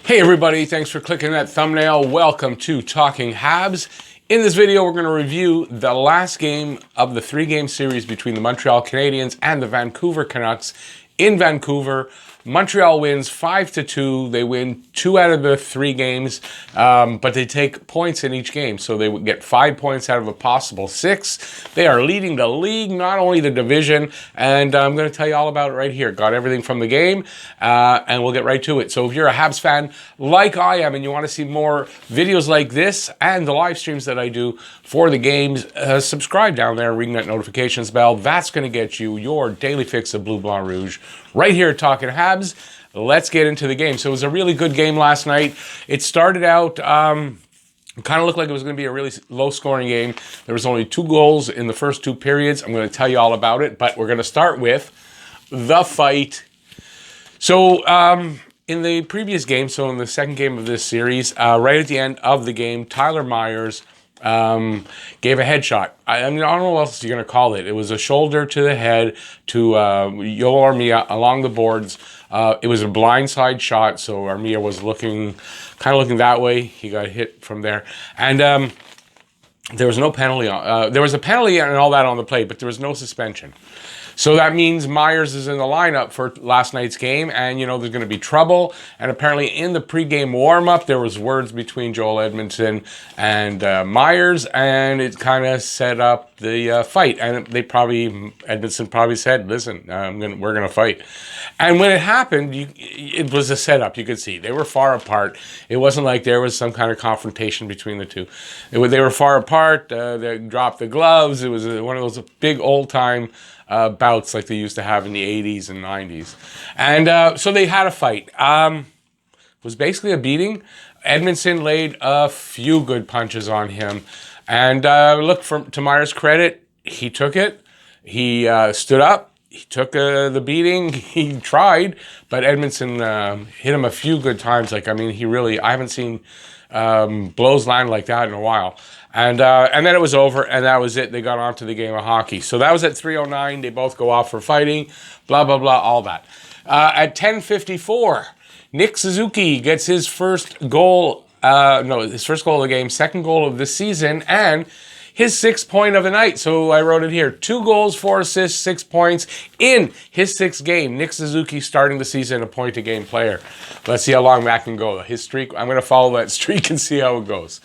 Hey everybody, thanks for clicking that thumbnail. Welcome to Talking Habs. In this video, we're going to review the last game of the three-game series between the Montreal Canadiens and the Vancouver Canucks in Vancouver. Montreal wins 5-2. They win 2 out of the 3 games, but they take points in each game. So they would get 5 points out of a possible 6. They are leading the league, not only the division, and I'm going to tell you all about it right here. Got everything from the game, and we'll get right to it. So if you're a Habs fan like I am and you want to see more videos like this and the live streams that I do for the games, subscribe down there and ring that notifications bell. That's going to get you your daily fix of Bleu Blanc Rouge right here at Talking Habs. Let's get into the game. So it was a really good game last night. It started out, kind of looked like it was going to be a really low-scoring game. There was only 2 goals in the first 2 periods. I'm going to tell you all about it, but we're going to start with the fight. So in the previous game, so in the second game of this series, right at the end of the game, Tyler Myers gave a headshot. I don't know what else you're going to call it. It was a shoulder to the head to Yoel Armia along the boards. It was a blindside shot, so Armia was kind of looking that way. He got hit from there. And there was no penalty. There was a penalty and all that on the play, but there was no suspension. So that means Myers is in the lineup for last night's game, and you know there's going to be trouble. And apparently in the pregame warm-up, there was words between Joel Edmondson and Myers, and it kind of set up the fight. And Edmondson probably said, "Listen, we're going to fight." And when it happened, it was a setup. You could see they were far apart. It wasn't like there was some kind of confrontation between the two. They were far apart. They dropped the gloves. It was one of those big old-time bouts like they used to have in the 80s and 90s. And so they had a fight. It was basically a beating. Edmondson laid a few good punches on him. And look, to Myers' credit, he took it. He stood up. He took the beating. He tried, but Edmondson hit him a few good times. I haven't seen blows land like that in a while. And then it was over, and that was it. They got on to the game of hockey. So that was at 3:09. They both go off for fighting, blah, blah, blah, all that. At 10:54, Nick Suzuki gets his first goal, his first goal of the game, second goal of the season, and his 6th point of the night. So I wrote it here. 2 goals, 4 assists, 6 points in his 6th game. Nick Suzuki starting the season a point-a-game player. Let's see how long that can go. His streak, I'm going to follow that streak and see how it goes.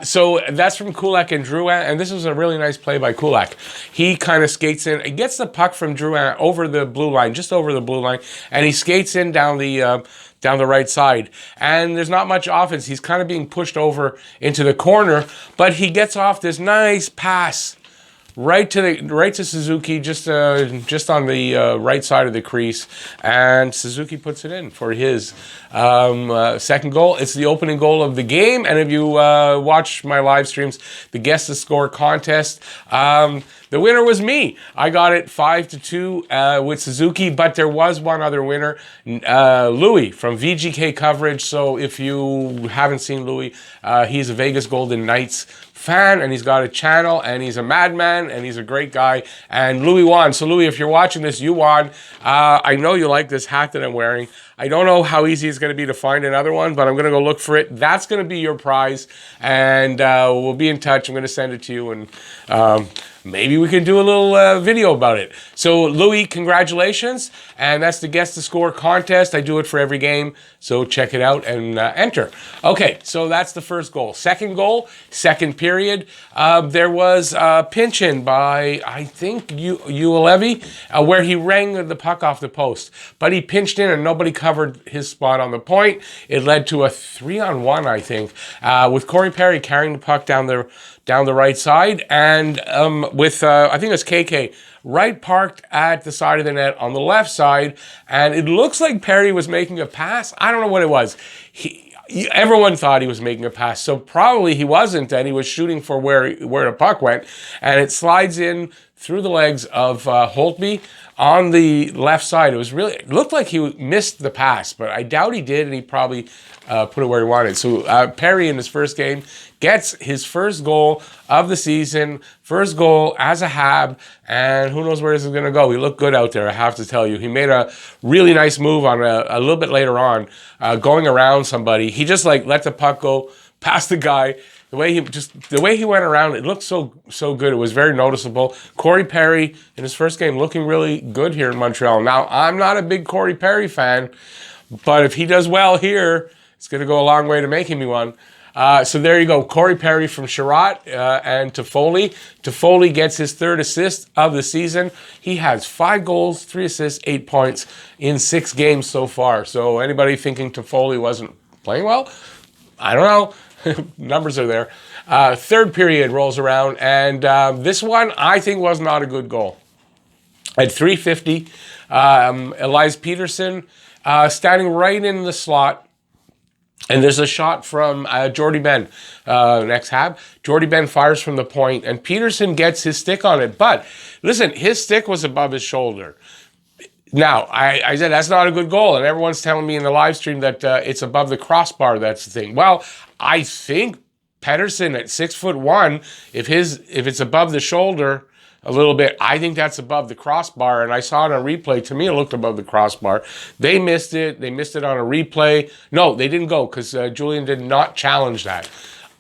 So that's from Kulak and Drouin, and this was a really nice play by Kulak. He kind of skates in, he gets the puck from Drouin over the blue line, just over the blue line, and he skates in down the right side. And there's not much offense. He's kind of being pushed over into the corner, but he gets off this nice pass right to Suzuki, just on the right side of the crease, and Suzuki puts it in for his second goal. It's the opening goal of the game, and if you watch my live streams, the Guess the Score contest, the winner was me. I got it 5-2 with Suzuki, but there was one other winner, Louis from VGK Coverage. So if you haven't seen Louis, he's a Vegas Golden Knights fan, and he's got a channel, and he's a madman, and he's a great guy, and Louis won. So Louis, if you're watching this, you won. I know you like this hat that I'm wearing. I don't know how easy it's going to be to find another one, but I'm going to go look for it. That's going to be your prize, and we'll be in touch. I'm going to send it to you, and maybe we can do a little video about it. So Louis, congratulations, and that's the Guess the Score contest. I do it for every game, so check it out and enter. Okay, so that's the first goal. Second goal, second period. There was a pinch in by, I think, Ulevi, where he rang the puck off the post, but he pinched in and nobody covered his spot on the point. It led to a 3-on-1, I think, with Corey Perry carrying the puck down the right side, and with I think it was KK right parked at the side of the net on the left side, and it looks like Perry was making a pass. I don't know what it was. Everyone thought he was making a pass, so probably he wasn't, and he was shooting for where the puck went, and it slides in through the legs of Holtby on the left side. It looked like he missed the pass, but I doubt he did, and he probably put it where he wanted. So Perry in his first game gets his first goal of the season, first goal as a Hab, and who knows where this is going to go. He looked good out there, I have to tell you. He made a really nice move on a little bit later on, going around somebody. He just like let the puck go past the guy. The way he went around, it looked so good. It was very noticeable. Corey Perry in his first game looking really good here in Montreal. Now, I'm not a big Corey Perry fan, but if he does well here, it's going to go a long way to making me one. So there you go. Corey Perry from Sherratt and Toffoli. Toffoli gets his third assist of the season. He has 5 goals, 3 assists, 8 points in 6 games so far. So anybody thinking Toffoli wasn't playing well? I don't know. Numbers are there. Third period rolls around, and this one I think was not a good goal. At 3:50, Elias Peterson standing right in the slot, and there's a shot from Jordy Ben, next Hab. Jordy Ben fires from the point, and Peterson gets his stick on it. But listen, his stick was above his shoulder. Now, I said that's not a good goal, and everyone's telling me in the live stream that it's above the crossbar. That's the thing. Well, I think Peterson at 6'1", if it's above the shoulder a little bit, I think that's above the crossbar. And I saw it on replay. To me, it looked above the crossbar. They missed it. They missed it on a replay. No, they didn't go because Julian did not challenge that.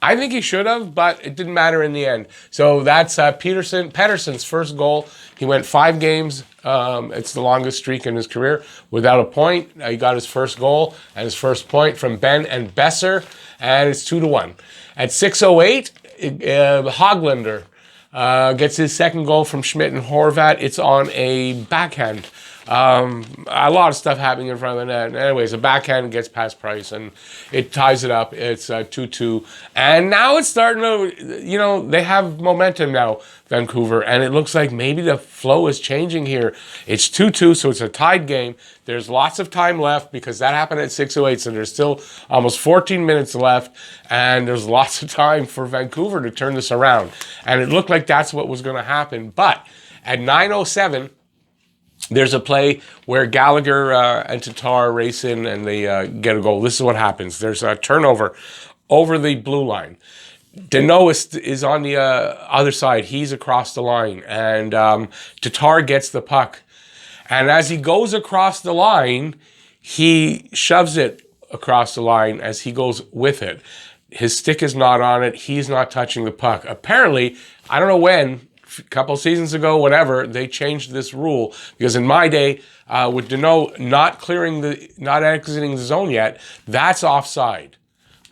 I think he should have, but it didn't matter in the end. So that's Peterson's first goal. He went 5 games. It's the longest streak in his career without a point. He got his first goal and his first point from Ben and Besser, and it's 2-1. At 6:08, Hoglander gets his second goal from Schmidt and Horvat. It's on a backhand. A lot of stuff happening in front of the net. Anyways, a backhand gets past Price, and it ties it up. It's 2-2. And now it's starting to, they have momentum now, Vancouver, and it looks like maybe the flow is changing here. It's 2-2, so it's a tied game. There's lots of time left because that happened at 6:08, so there's still almost 14 minutes left, and there's lots of time for Vancouver to turn this around. And it looked like that's what was going to happen. But at 9:07, there's a play where Gallagher and Tatar race in and they get a goal. This is what happens. There's a turnover over the blue line. Deneau is on the other side. He's across the line. And Tatar gets the puck. And as he goes across the line, he shoves it across the line as he goes with it. His stick is not on it. He's not touching the puck. Apparently, I don't know when, a couple seasons ago, whatever, they changed this rule because in my day, with Deneau not exiting the zone yet, that's offside.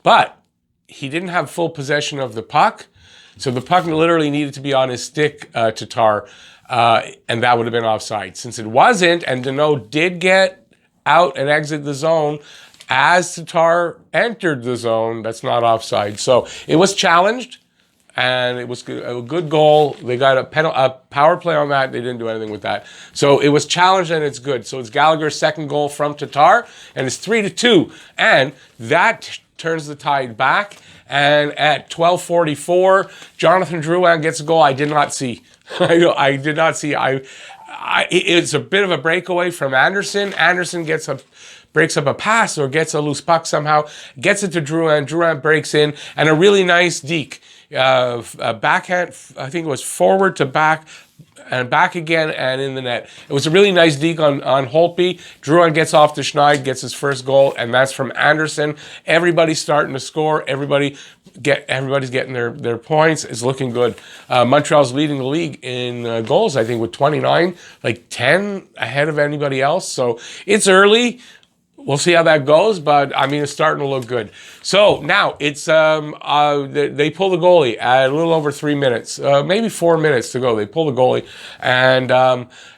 But he didn't have full possession of the puck, so the puck literally needed to be on his stick, Tatar, and that would have been offside. Since it wasn't, and Deneau did get out and exit the zone as Tatar entered the zone, that's not offside. So it was challenged. And it was a good goal. They got a power play on that. They didn't do anything with that. So it was challenged and it's good. So it's Gallagher's second goal from Tatar, and it's 3-2. And that turns the tide back. And at 12:44, Jonathan Drouin gets a goal I did not see. I did not see. It's a bit of a breakaway from Anderson. Anderson breaks up a pass or gets a loose puck somehow, gets it to Drouin. Drouin breaks in, and a really nice deke. A backhand, I think it was forward to back, and back again, and in the net. It was a really nice deke on Holtby. Drouin gets off the Schneid, gets his first goal, and that's from Anderson. Everybody's starting to score. Everybody's getting their points. It's looking good. Montreal's leading the league in goals, I think, with 29, like 10 ahead of anybody else. So it's early. We'll see how that goes, but I mean, it's starting to look good. So now it's they pull the goalie at a little over 3 minutes, maybe 4 minutes to go. They pull the goalie, and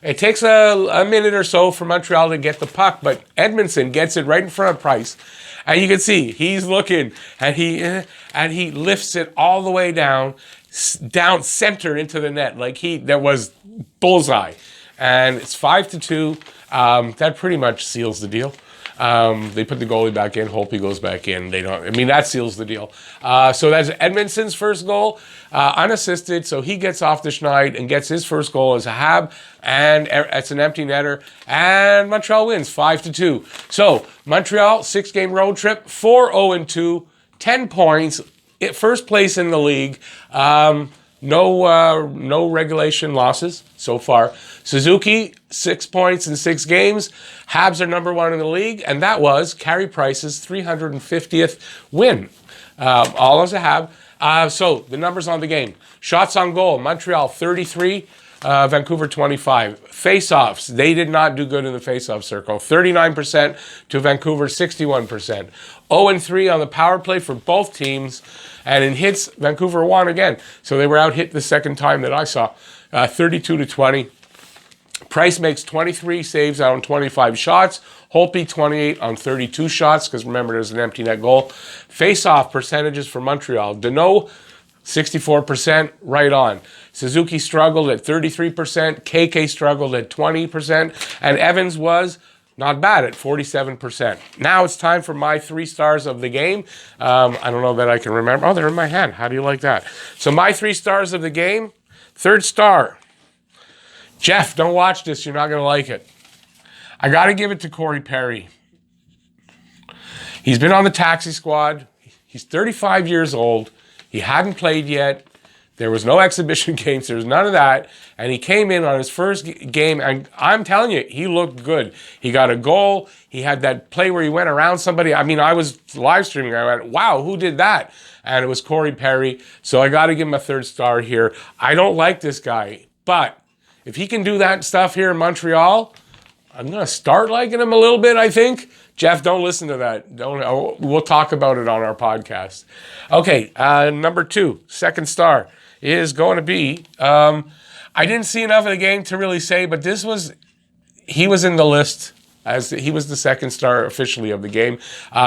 it takes a minute or so for Montreal to get the puck, but Edmondson gets it right in front of Price, and you can see he's looking, and he lifts it all the way down center into the net, like that was bullseye, and it's 5-2. That pretty much seals the deal. They put the goalie back in. Holtby goes back in. They don't. I mean, that seals the deal. So that's Edmondson's first goal, unassisted. So he gets off the schneid and gets his first goal as a Hab, and it's an empty netter. And Montreal wins 5-2. So Montreal 6-game road trip, 4-0-2, 10 points, first place in the league. No regulation losses so far. Suzuki, 6 points in 6 games. Habs are number 1 in the league, and that was Carey Price's 350th win. All as a Hab. So the numbers on the game. Shots on goal, Montreal 33, Vancouver 25. Face-offs, they did not do good in the face-off circle. 39% to Vancouver, 61%. 0-3 on the power play for both teams. And in hits, Vancouver won again. So they were out hit the second time that I saw. 32-20. Price makes 23 saves out on 25 shots. Holtby 28 on 32 shots, because remember, there's an empty net goal. Face-off percentages for Montreal. Deneau, 64%, right on. Suzuki struggled at 33%. KK struggled at 20%. And Evans was not bad at 47%. Now it's time for my 3 stars of the game. I don't know that I can remember. Oh, they're in my hand. How do you like that? So my 3 stars of the game. Third star. Jeff, don't watch this. You're not going to like it. I got to give it to Corey Perry. He's been on the taxi squad. He's 35 years old. He hadn't played yet. There was no exhibition games. There was none of that. And he came in on his first game, and I'm telling you, he looked good. He got a goal. He had that play where he went around somebody. I mean, I was live streaming. I went, wow, who did that? And it was Corey Perry. So I got to give him a 3rd star here. I don't like this guy, but if he can do that stuff here in Montreal, I'm going to start liking him a little bit, I think. Jeff, don't listen to that. We'll talk about it on our podcast. Okay, number 2, 2nd star, is going to be, I didn't see enough of the game to really say, but he was in the list as he was the 2nd star officially of the game.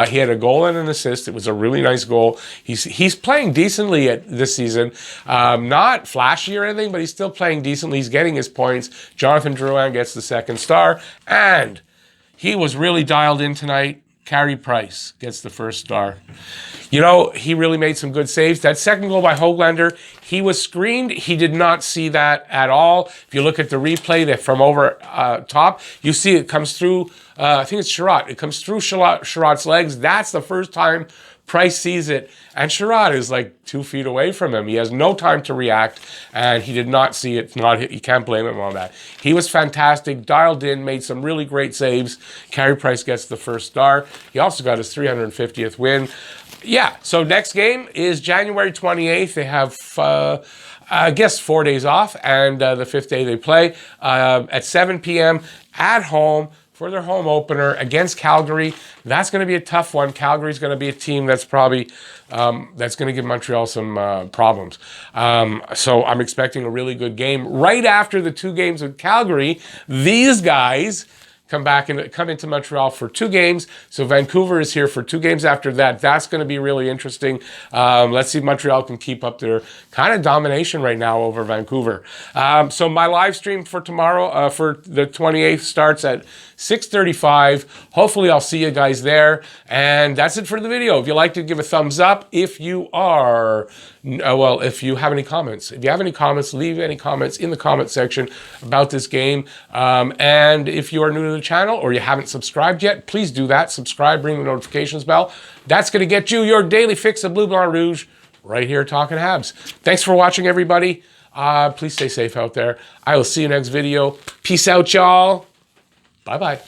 He had a goal and an assist. It was a really nice goal. He's playing decently this season. Not flashy or anything, but he's still playing decently. He's getting his points. Jonathan Drouin gets the 2nd star, and he was really dialed in tonight. Carey Price gets the 1st star. You know, he really made some good saves. That 2nd goal by Höglander, he was screened. He did not see that at all. If you look at the replay that from over top, you see it comes through, I think it's Sherratt. It comes through Sherratt's legs. That's the first time Price sees it, and Sherratt is like 2 feet away from him. He has no time to react, and he did not see it. You can't blame him on that. He was fantastic, dialed in, made some really great saves. Carey Price gets the 1st star. He also got his 350th win. Yeah, so next game is January 28th. They have, I guess, 4 days off, and the 5th day they play at 7 p.m. at home for their home opener against Calgary. That's going to be a tough one. Calgary's going to be a team that's probably that's going to give Montreal some problems. So I'm expecting a really good game. Right after the 2 games with Calgary, these guys come into Montreal for 2 games. So Vancouver is here for 2 games after that. That's going to be really interesting. Let's see if Montreal can keep up their kind of domination right now over Vancouver. So my live stream for tomorrow, for the 28th, starts at 6:35. Hopefully I'll see you guys there. And that's it for the video. If you liked it, give a thumbs up. If you are, if you have any comments. If you have any comments, leave any comments in the comment section about this game. And if you are new to the channel or you haven't subscribed yet, please do that. Subscribe, ring the notifications bell. That's going to get you your daily fix of Blue Blanc Rouge right here talking Habs. Thanks for watching, everybody. Please stay safe out there. I will see you next video. Peace out, y'all. Bye-bye.